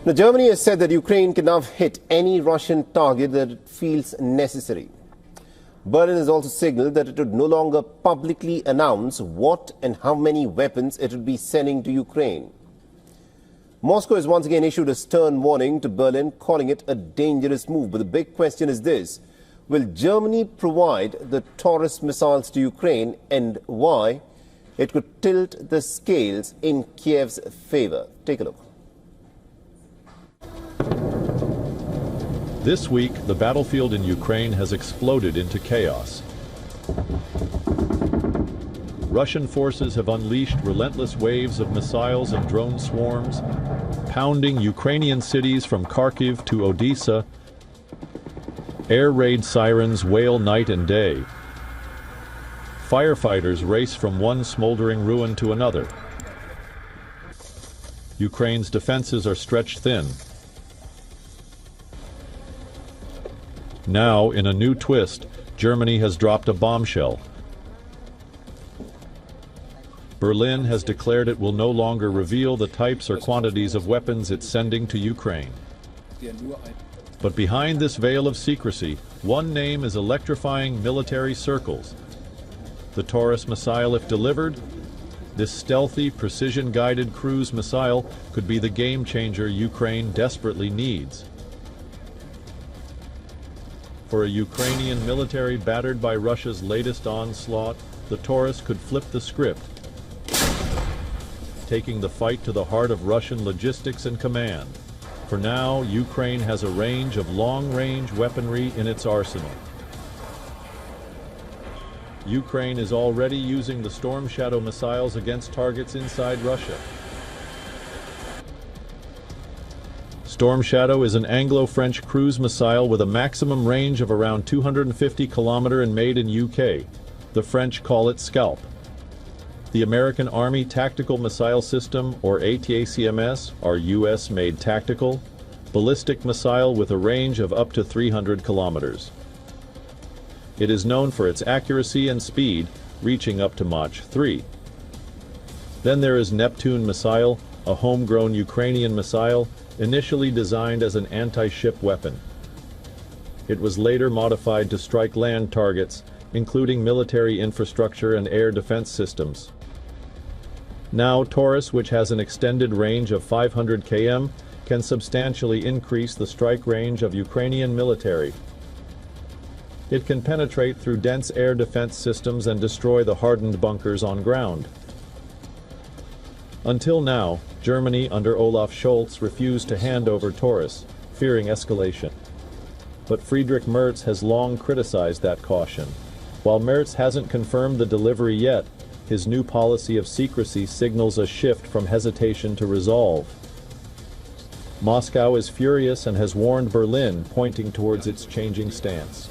Now, Germany has said that Ukraine can now hit any Russian target that it feels necessary. Berlin has also signaled that it would no longer publicly announce what and how many weapons it would be sending to Ukraine. Moscow has once again issued a stern warning to Berlin, calling it a dangerous move. But the big question is this: will Germany provide the Taurus missiles to Ukraine, and why? It could tilt the scales in Kyiv's favor. Take a look. This week, the battlefield in Ukraine has exploded into chaos. Russian forces have unleashed relentless waves of missiles and drone swarms, pounding Ukrainian cities from Kharkiv to Odessa. Air raid sirens wail night and day. Firefighters race from one smoldering ruin to another. Ukraine's defenses are stretched thin. Now, in a new twist, Germany has dropped a bombshell. Berlin has declared it will no longer reveal the types or quantities of weapons it's sending to Ukraine. But behind this veil of secrecy, one name is electrifying military circles. The Taurus missile, if delivered, this stealthy, precision-guided cruise missile could be the game-changer Ukraine desperately needs. For a Ukrainian military battered by Russia's latest onslaught, the Taurus could flip the script, taking the fight to the heart of Russian logistics and command. For now, Ukraine has a range of long-range weaponry in its arsenal. Ukraine is already using the Storm Shadow missiles against targets inside Russia. Storm Shadow is an Anglo-French cruise missile with a maximum range of around 250 kilometers and made in UK. The French call it Scalp. The American Army Tactical Missile System, or ATACMS, are US-made tactical, ballistic missile with a range of up to 300 kilometers. It is known for its accuracy and speed, reaching up to Mach 3. Then there is Neptune missile, a homegrown Ukrainian missile, initially designed as an anti-ship weapon. It was later modified to strike land targets, including military infrastructure and air defense systems. Now, Taurus, which has an extended range of 500 km, can substantially increase the strike range of Ukrainian military. It can penetrate through dense air defense systems and destroy the hardened bunkers on ground. Until now, Germany under Olaf Scholz refused to hand over Taurus, fearing escalation. But Friedrich Merz has long criticized that caution. While Merz hasn't confirmed the delivery yet, his new policy of secrecy signals a shift from hesitation to resolve. Moscow is furious and has warned Berlin, pointing towards its changing stance.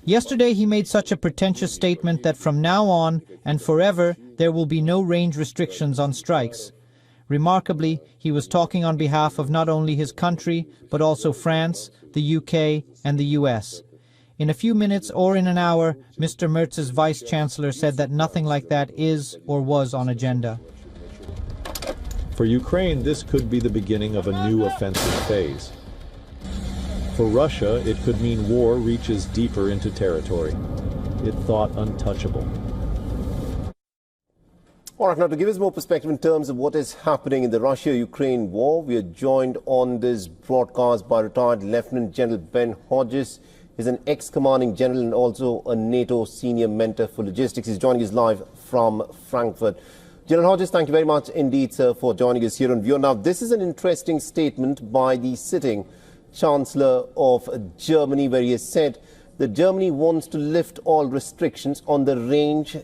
Yesterday he made such a pretentious statement that from now on and forever there will be no range restrictions on strikes. Remarkably, he was talking on behalf of not only his country, but also France, the UK, and the US. In a few minutes or in an hour, Mr. Merz's vice-chancellor said that nothing like that is or was on agenda. For Ukraine, this could be the beginning of a new offensive phase. For Russia, it could mean war reaches deeper into territory it thought untouchable. All right, now to give us more perspective in terms of what is happening in the Russia-Ukraine war, we are joined on this broadcast by retired Lieutenant General Ben Hodges. He's an ex-commanding general and also a NATO senior mentor for logistics. He's joining us live from Frankfurt. General Hodges, thank you very much indeed, sir, for joining us here on WION. Now, this is an interesting statement by the sitting Chancellor of Germany, where he has said that Germany wants to lift all restrictions on the range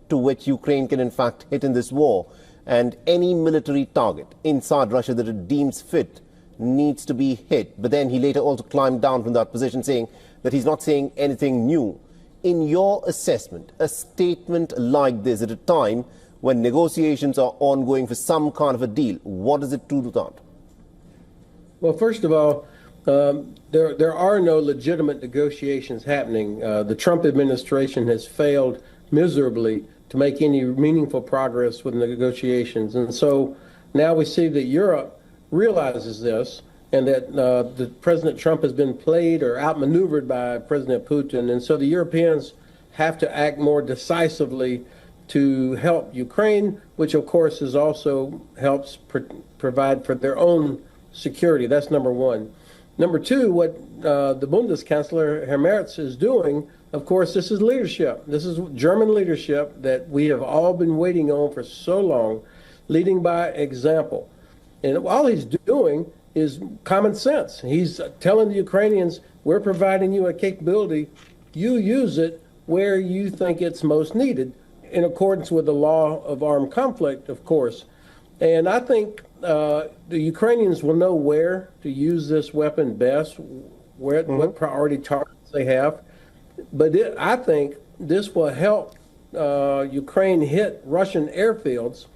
to which Ukraine can in fact hit in this war, and any military target inside Russia that it deems fit needs to be hit. But then he later also climbed down from that position, saying that he's not saying anything new. In your assessment, a statement like this at a time when negotiations are ongoing for some kind of a deal, what does it do to that? Well, first of all, there are no legitimate negotiations happening. The Trump administration has failed miserably to make any meaningful progress with negotiations. And so now we see that Europe realizes this, and that the President Trump has been played or outmaneuvered by President Putin. And so the Europeans have to act more decisively to help Ukraine, which of course is also helps provide for their own security. That's number one. Number two, what the Bundeskanzler, Herr Merz, is doing, of course, this is leadership. This is German leadership that we have all been waiting on for so long, leading by example. And all he's doing is common sense. He's telling the Ukrainians, we're providing you a capability, you use it where you think it's most needed, in accordance with the law of armed conflict, of course. And I think the Ukrainians will know where to use this weapon best, what priority targets they have. But I think this will help Ukraine hit Russian airfields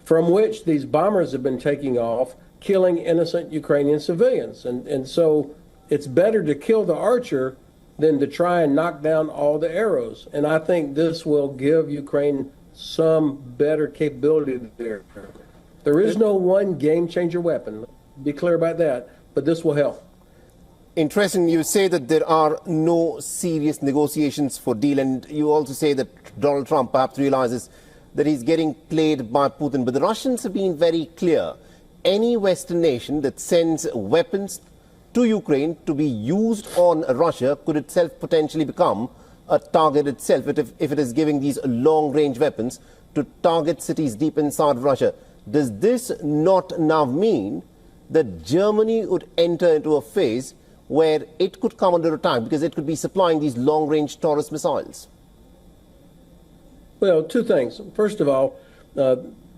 from which these bombers have been taking off, killing innocent Ukrainian civilians. And so it's better to kill the archer than to try and knock down all the arrows. And I think this will give Ukraine some better capability there. There is no one game-changer weapon. Be clear about that. But this will help. Interesting. You say that there are no serious negotiations for deal, and you also say that Donald Trump perhaps realizes that he's getting played by Putin. But the Russians have been very clear. Any Western nation that sends weapons to Ukraine to be used on Russia could itself potentially become a target itself if it is giving these long-range weapons to target cities deep inside Russia. Does this not now mean that Germany would enter into a phase where it could come under attack because it could be supplying these long-range Taurus missiles? Well, two things. First of all,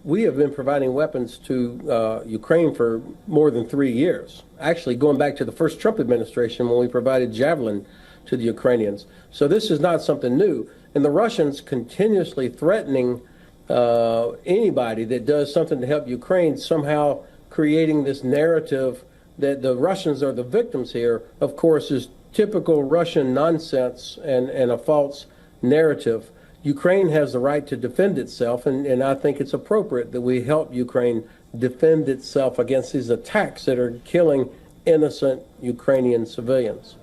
we have been providing weapons to Ukraine for more than 3 years. Actually, going back to the first Trump administration when we provided Javelin to the Ukrainians. So this is not something new. And the Russians continuously threatening anybody that does something to help Ukraine, somehow creating this narrative that the Russians are the victims here, of course, is typical Russian nonsense and a false narrative. Ukraine has the right to defend itself, and I think it's appropriate that we help Ukraine defend itself against these attacks that are killing innocent Ukrainian civilians.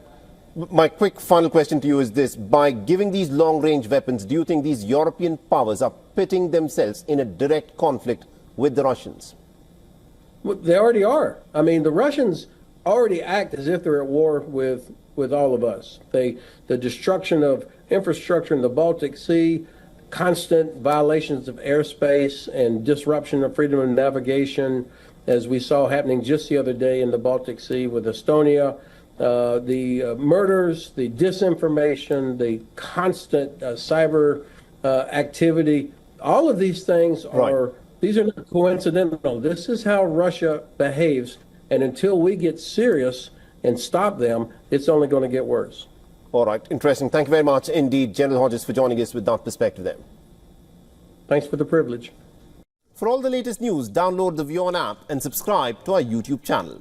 My quick final question to you is this. By giving these long-range weapons, do you think these European powers are pitting themselves in a direct conflict with the Russians? Well, they already are. I mean, the Russians already act as if they're at war with all of us. The destruction of infrastructure in the Baltic Sea, constant violations of airspace and disruption of freedom of navigation, as we saw happening just the other day in the Baltic Sea with Estonia, the murders, the disinformation, the constant cyber activity. All of these things are, these are not coincidental. This is how Russia behaves. And until we get serious and stop them, it's only going to get worse. All right. Interesting. Thank you very much indeed, General Hodges, for joining us with that perspective there. Thanks for the privilege. For all the latest news, download the WION app and subscribe to our YouTube channel.